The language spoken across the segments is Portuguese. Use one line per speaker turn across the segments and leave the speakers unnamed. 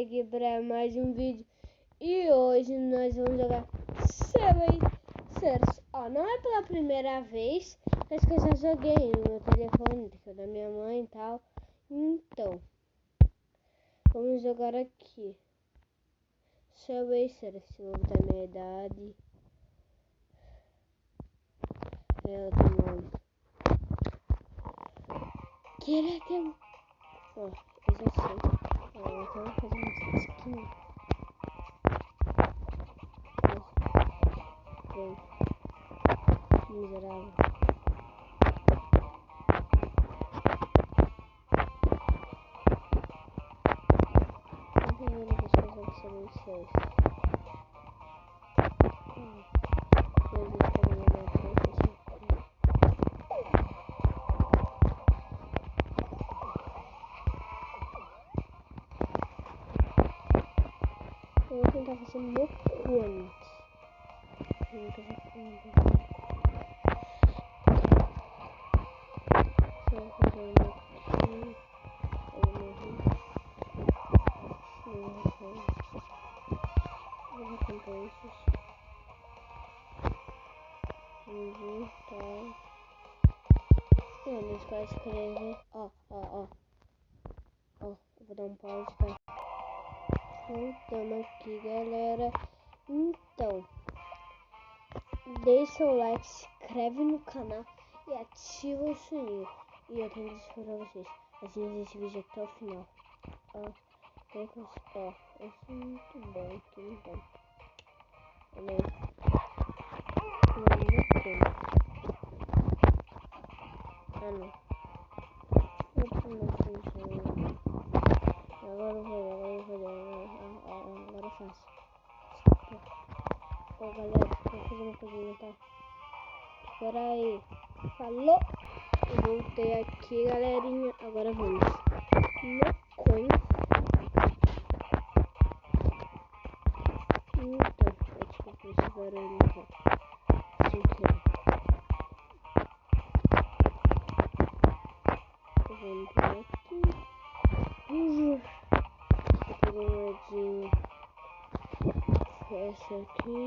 aqui para mais um vídeo. E hoje nós vamos jogar Subway Surfers. Não é pela primeira vez, mas que eu já joguei no meu telefone, que é da minha mãe e tal. Então, vamos jogar aqui Subway Surfers. Vou botar minha idade. Ela tem nome. Que ele tem... Ó, eu já sei. Então vou fazer uma skin. Pronto. Miserável. A primeira vez que eu vou ser um sucesso. Eu vou tentar fazer meu cone. Vamos cá escrever. Ó, eu vou dar um pause, tá? Voltando aqui, galera. Então, deixa o like, se inscreve no canal e ativa o sininho. E eu tenho que dizer pra vocês, assistam esse vídeo até o final. Esse é muito bom aqui, então. Olha aí. Não. Agora eu faço. Ó, galera, vou fazer uma coisinha, tá? Espera aí. Falou! Eu voltei aqui, galerinha. Agora vamos. No coin. Então, desculpa esse barulho, então. Sem querer. Eu vou entrar aqui. Vou pegar um ladinho. Essa aqui.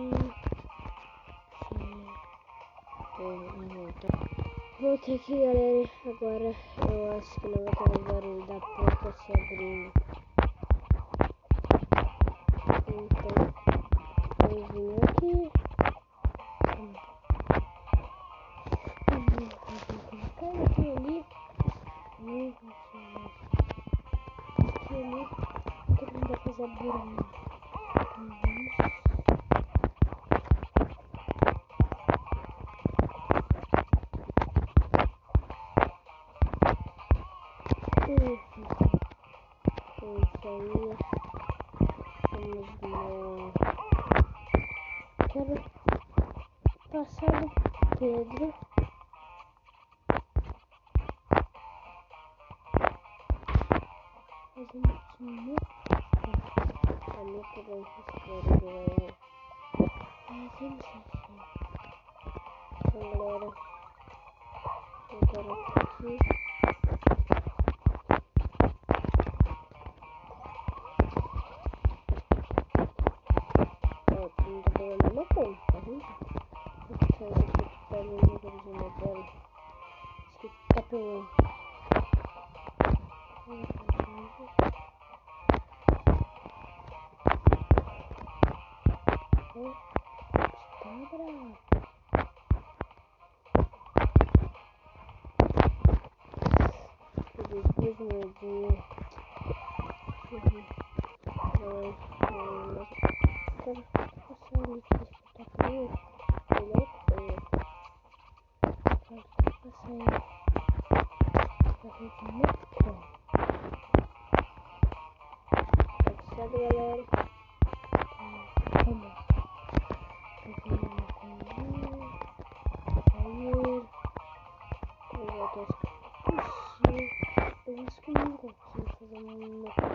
Voltei aqui, galera. Agora eu acho que não vai ter mais barulho da porta se abrindo. Então, eu vim aqui. Cai aqui ali. Aqui ali. Todo mundo vai fazer barulho. Quero passar do Pedro. Fazendo time. A minha criança espera ganhar. Então, galera, eu quero aqui. Não tá pegando uma conta, tá vendo? Vou sair daqui pra mim no horizonte dela. Acho que tá pegando. Tá bravo. Duas moedinhas. Quero passar ali que tá comigo. Melhor coisa. Quero passar aí. Pra fazer muito bom. Sabe, galera? Vamos. Eu acho que eu não consigo fazer uma coisa.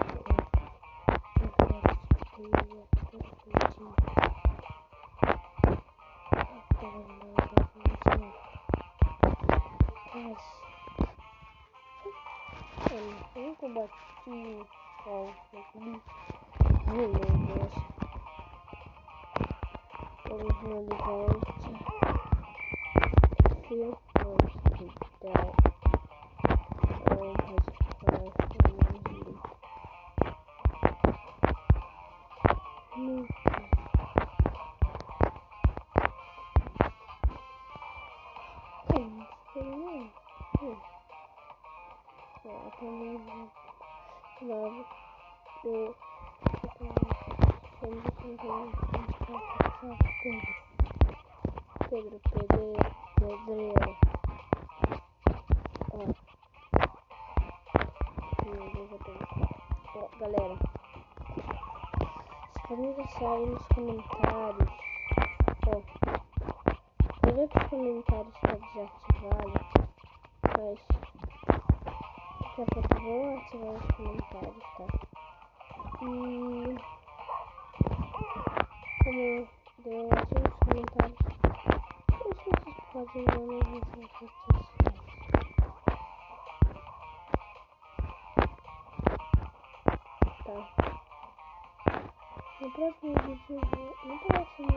Eu nunca bati no sol. Ai, meu Deus. Vamos de volta. Fio. Vamos cuidar. Pedreiro. Ó, galera, podem deixar aí nos comentários. Ó, eu vi que os comentários está desativado, mas daqui a pouco eu vou ativar os comentários, tá? E como eu ativo os comentários, vocês podem ver nas redes sociais. Tá. No próximo vídeo, galera, vocês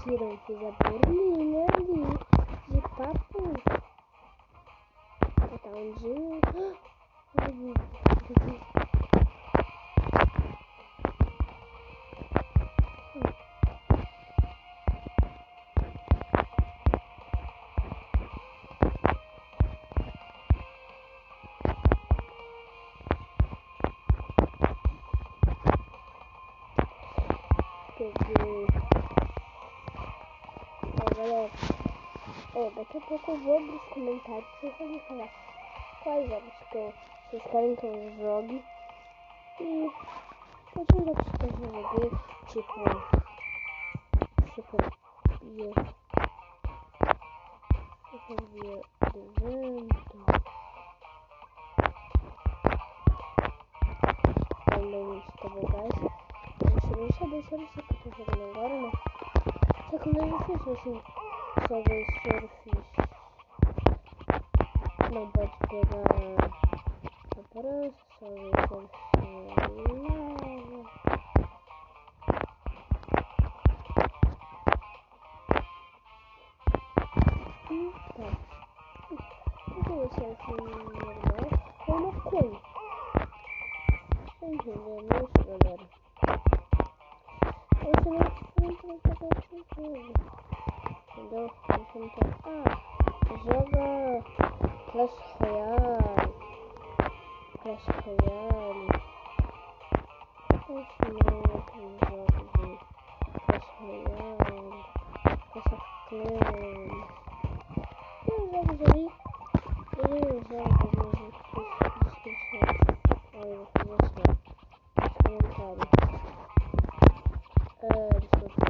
viram? Fiz a bolinha ali de papo. Vou botar um dia. Peguei. Ó, galera. Ó, daqui a pouco eu vou abrir os comentários. Vocês podem falar quais jogos que vocês querem que eu jogue. E outros jogos que eu já joguei, tipo Super Via Evento. Também nos tabogás. Eu não sabia se era isso que eu tô jogando agora, né? Só que não é difícil assim. Só ver surfs. Não pode pegar a prancha, só ver surf lava. Tá. Eu vou surf normal ou no coin. Tá entendendo isso, galera? Ou se não, não pode pegar esse jogo. Entendeu? Você não pode. Joga Clash Royale. Clash Royale. Outros jogos de Clash Royale. Clash of Clans. E os jogos ali. E os jogos nas descrições. Ó, eu vou fazer assim, ó. Nos comentários. Desculpa.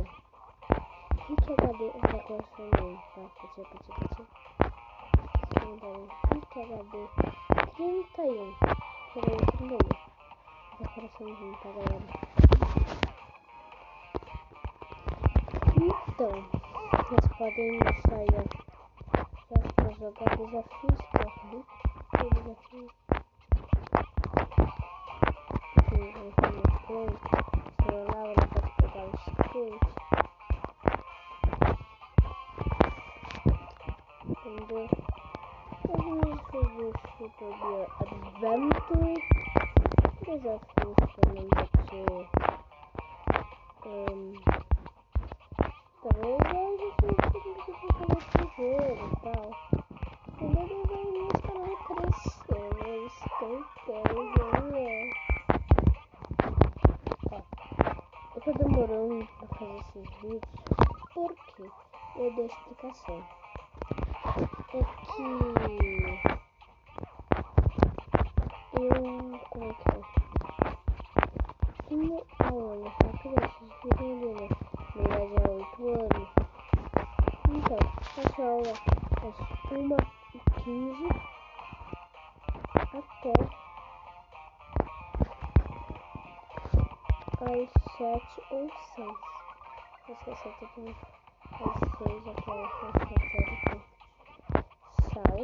Rick HD da coração dele, tá? Pati. Rick HD 31. Peraí, 31. Da coraçãozinho, tá, galera? Então, vocês podem deixar aí, ó. Já pra jogar desafios pra mim. Desafio. Celular, não pode pegar o skate. Entendeu? Vamos fazer Super Beer Adventure. Desafios também pode ser. Também eu gosto de fazer esse jogo e tal. Entendeu? Daí meu canal cresceu. É isso que eu quero, galera. Ó, eu tô demorando pra fazer esses vídeos. Por quê? Eu dou explicação. É que como é que é? Como aonde? Só que vocês viram ali, né? Na verdade é 8 anos. Então, essa aula às 1h15 até às 7 ou 6. Às 7 aqui, às 6 até às 7 horas. Sal.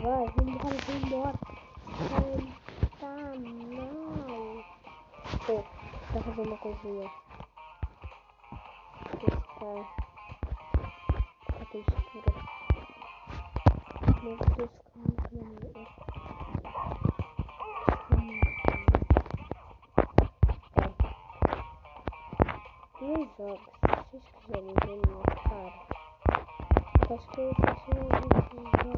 vai, vambora. Tá mal. Pô, tá fazendo uma coisinha. Tá textura. Meu Deus, nos jogos, se vocês quiserem ver minha cara, acho que eu faço um vídeo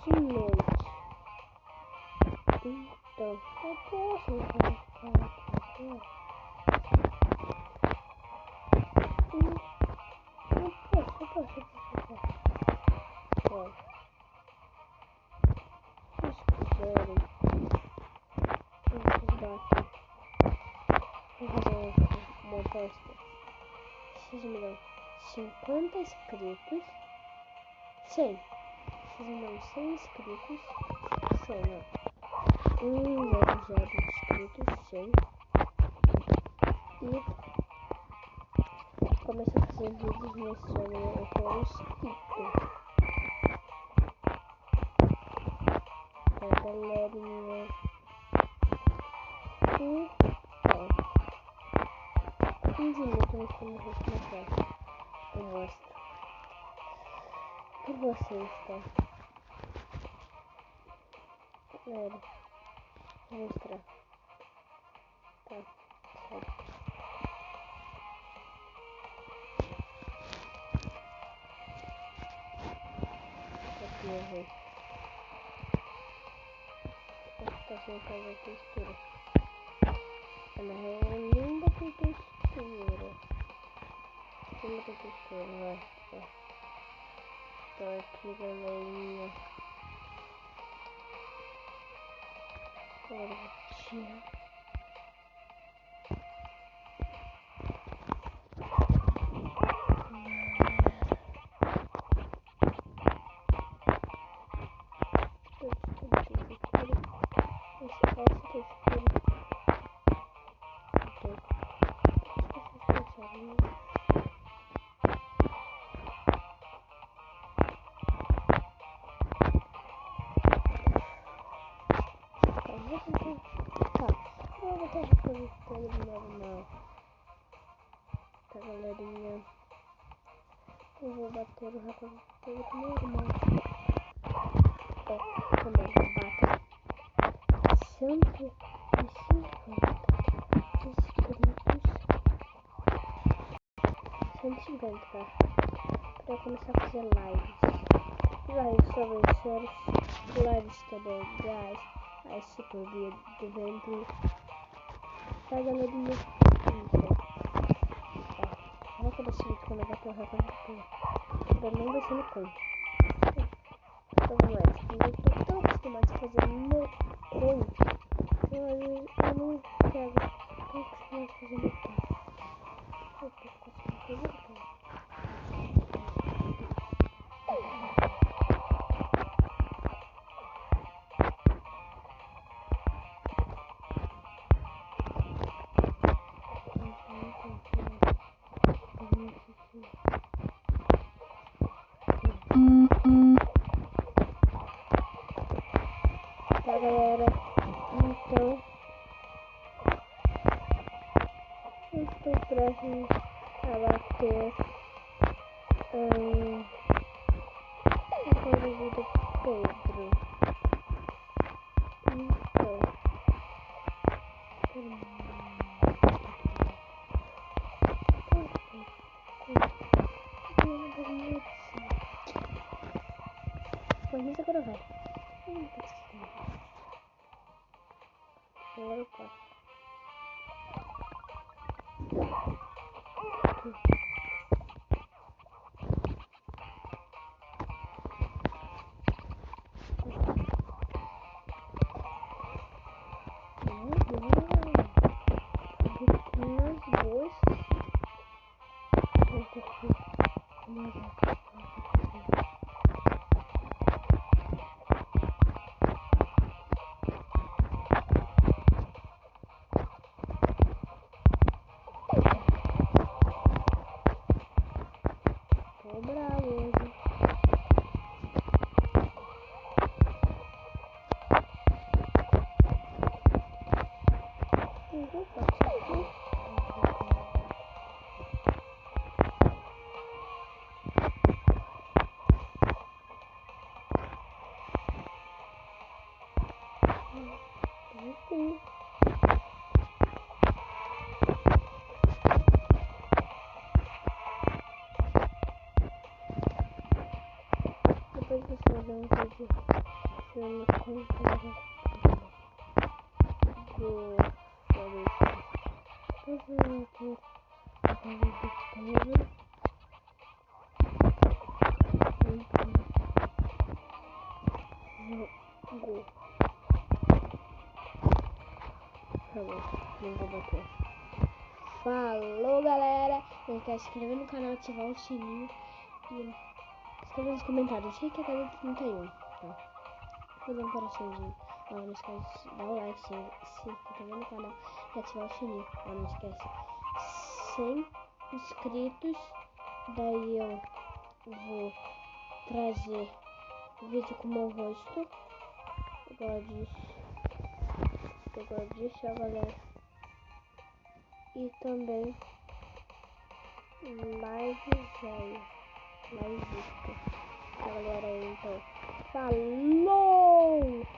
de noite. Então, eu posso colocar aqui agora. Eu posso. Ó, se vocês quiserem, vocês batem. Vou fazer uma aposta. Vocês me dão 50 inscritos. 100. Vocês me dão 100 inscritos. 100, ó. 0 inscritos. 100. E começar a fazer vídeos mostrando meu inscrito. Tá, galerinha. Então, 15 minutos nós temos que mostrar. Eu mostro pra vocês, tá? Galera, vou mostrar. Tá, certo. Aqui eu vou. Tá sem fazer textura. Na real, eu nem botei textura. Não botei textura, vai. Tô aqui, galerinha. Agora eu vou tirar. Tá, galerinha, eu vou bater o recorde do meu irmão. Também bata 150 inscritos. 150, tá? Pra eu começar a fazer lives sobre surf, lives também, guys, aí super evento. Tá, galerinha? Então, vamos acabar esse vídeo quando eu bater o recorde do meu. Não vai ser no conto. Então vamos lá, eu tô tão acostumado a fazer no conto, eu não pego. Tô acostumado a fazer no conto. Eu tô acostumado a fazer no conto. Tá, galera, então eu estou próximo a bater a vida do Pedro. Então, mas agora vai. Agora eu posso. Depois você vai dar um vídeo filme com do não vou bater. Falou, galera! Não esquece de se inscrever no canal, ativar o sininho e escreva nos comentários. Sei que é cada 31, tá? Vou dar um coraçãozinho. Não esquece de dar o like, se inscrever no canal e ativar o sininho. Não esquece. 100 inscritos, daí eu vou trazer vídeo com o meu rosto. Igual disso, galera. E também live, galera, então falou!